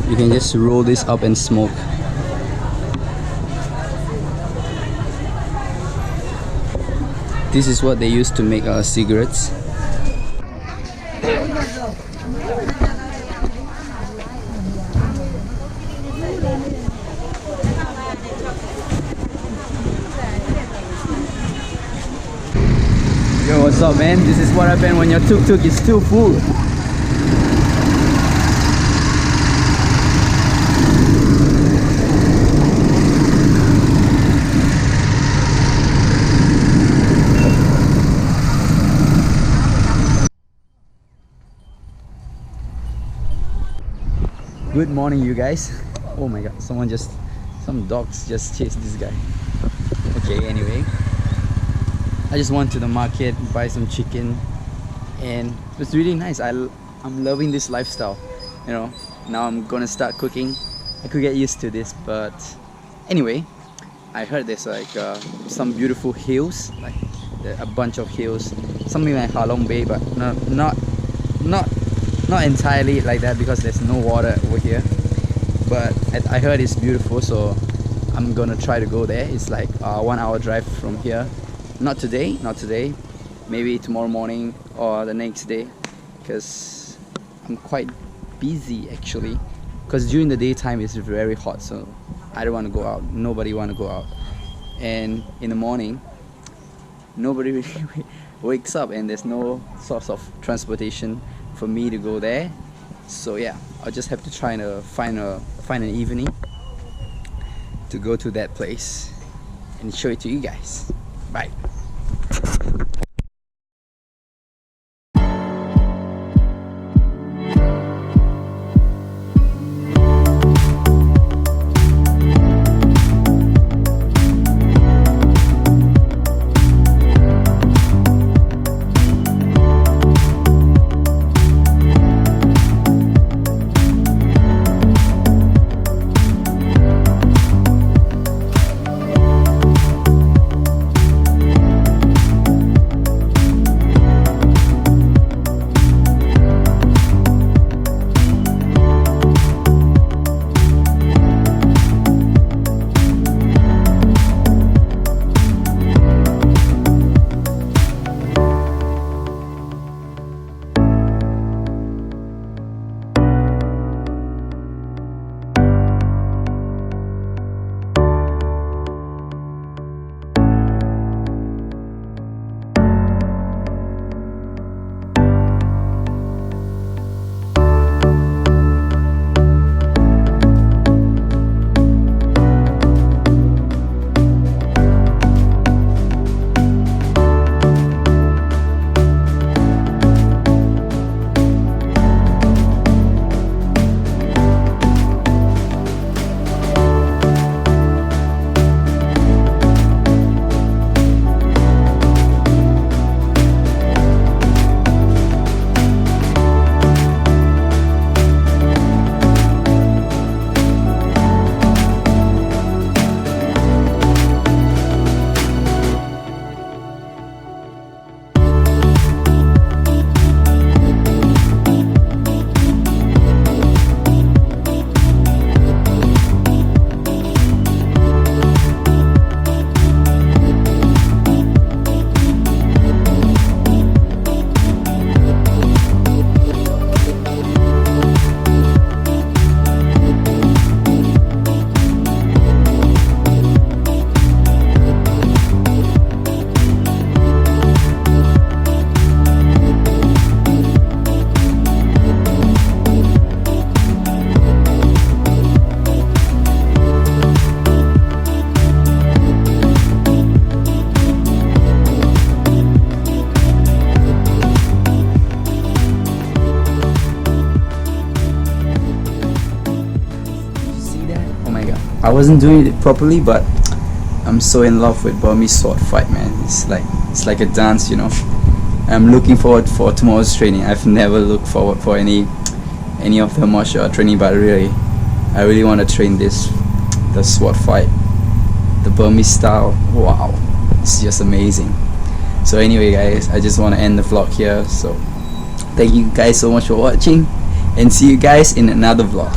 You can just roll this up and smoke. This is what they use to make cigarettes. Yo, what's up, man? This is what happens when your tuk-tuk is still full. Good morning, you guys. Oh my god, some dogs just chased this guy. Okay, anyway, I just went to the market, buy some chicken, and it was really nice. I'm loving this lifestyle. You know, now I'm gonna start cooking. I could get used to this, but anyway, I heard there's like some beautiful hills, like a bunch of hills, something like Halong Bay, but not entirely like that because there's no water over here. But I heard it's beautiful, so I'm gonna try to go there. It's like a 1 hour drive from here. Not today, maybe tomorrow morning or the next day, because I'm quite busy actually, because during the daytime it's very hot, so I don't want to go out. Nobody want to go out, and in the morning nobody really wakes up, and there's no source of transportation for me to go there. So yeah, I'll just have to try to find an evening to go to that place and show it to you guys. Bye. I wasn't doing it properly, but I'm so in love with Burmese sword fight, man. It's like a dance, you know. I'm looking forward for tomorrow's training. I've never looked forward for any of the martial art training, but I really want to train the sword fight, the Burmese style. Wow, it's just amazing. So anyway, guys, I just want to end the vlog here. So thank you guys so much for watching, and see you guys in another vlog.